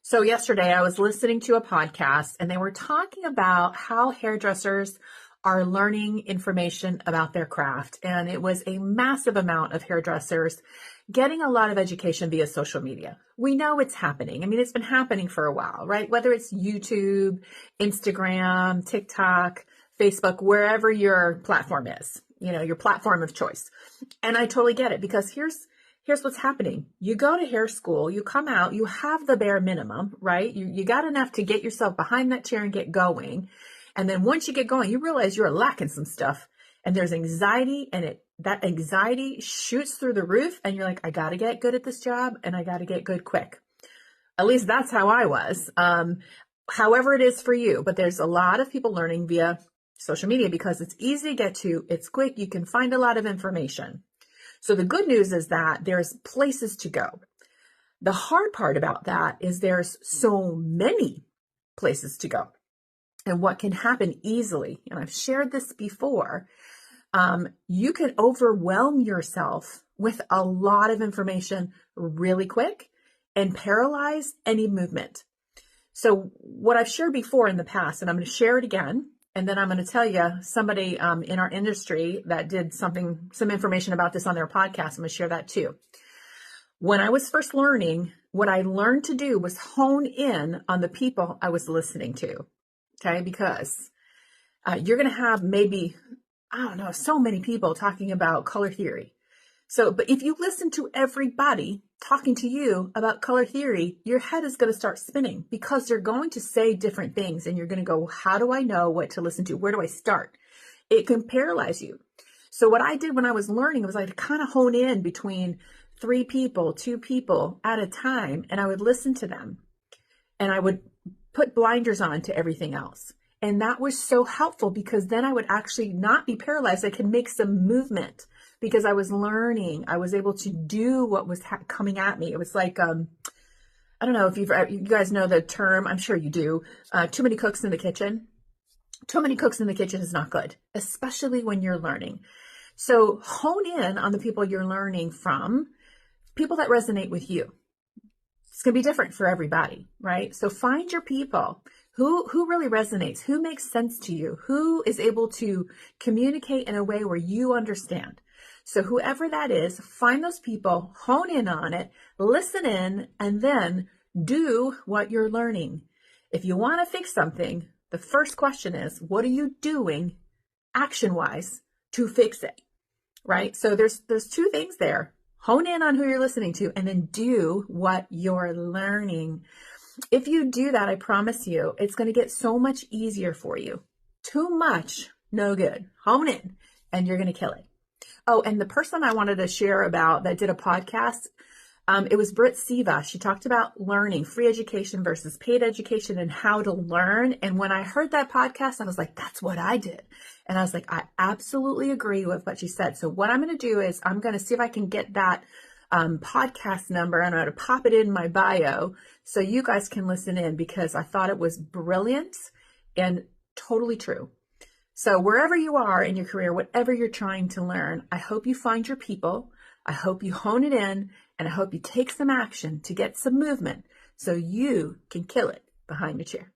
So yesterday I was listening to a podcast and they were talking about how hairdressers are learning information about their craft. And it was a massive amount of hairdressers getting a lot of education via social media. We know it's happening. I mean, it's been happening for a while, right? Whether it's YouTube, Instagram, TikTok, Facebook, wherever your platform is, your platform of choice. And I totally get it because here's what's happening. You go to hair school, you come out, you have the bare minimum, right? You got enough to get yourself behind that chair and get going. And then once you get going, you realize you're lacking some stuff and there's anxiety and that anxiety shoots through the roof and you're like, I got to get good at this job and I got to get good quick. At least that's how I was. However it is for you, but there's a lot of people learning via social media because it's easy to get to, it's quick, you can find a lot of information. So the good news is that there's places to go. The hard part about that is there's so many places to go. And what can happen easily, and I've shared this before, you can overwhelm yourself with a lot of information really quick and paralyze any movement. So what I've shared before in the past, and I'm going to share it again, and then I'm going to tell you somebody in our industry that did some information about this on their podcast. I'm going to share that too. When I was first learning, what I learned to do was hone in on the people I was listening to. Okay, because you're going to have maybe, so many people talking about color theory. So, but if you listen to everybody talking to you about color theory, your head is going to start spinning because they're going to say different things and you're going to go, how do I know what to listen to? Where do I start? It can paralyze you. So what I did when I was learning was I'd kind of hone in between 2 people at a time, and I would listen to them and I would put blinders on to everything else. And that was so helpful because then I would actually not be paralyzed. I could make some movement because I was learning. I was able to do what was coming at me. It was like, I don't know if you guys know the term, I'm sure you do, too many cooks in the kitchen. Too many cooks in the kitchen is not good, especially when you're learning. So hone in on the people you're learning from, people that resonate with you. It's going to be different for everybody, right? So find your people who really resonates, who makes sense to you, who is able to communicate in a way where you understand. So whoever that is, find those people, hone in on it, listen in, and then do what you're learning. If you want to fix something, the first question is, what are you doing action-wise to fix it, right? So there's 2 things there. Hone in on who you're listening to and then do what you're learning. If you do that, I promise you, it's going to get so much easier for you. Too much, no good. Hone in and you're going to kill it. Oh, and the person I wanted to share about that did a podcast, it was Britt. She talked about learning, free education versus paid education and how to learn. And when I heard that podcast, I was like, that's what I did. And I was like, I absolutely agree with what she said. So what I'm going to do is I'm going to see if I can get that podcast number and I'm going to pop it in my bio so you guys can listen in because I thought it was brilliant and totally true. So wherever you are in your career, whatever you're trying to learn, I hope you find your people. I hope you hone it in and I hope you take some action to get some movement so you can kill it behind the chair.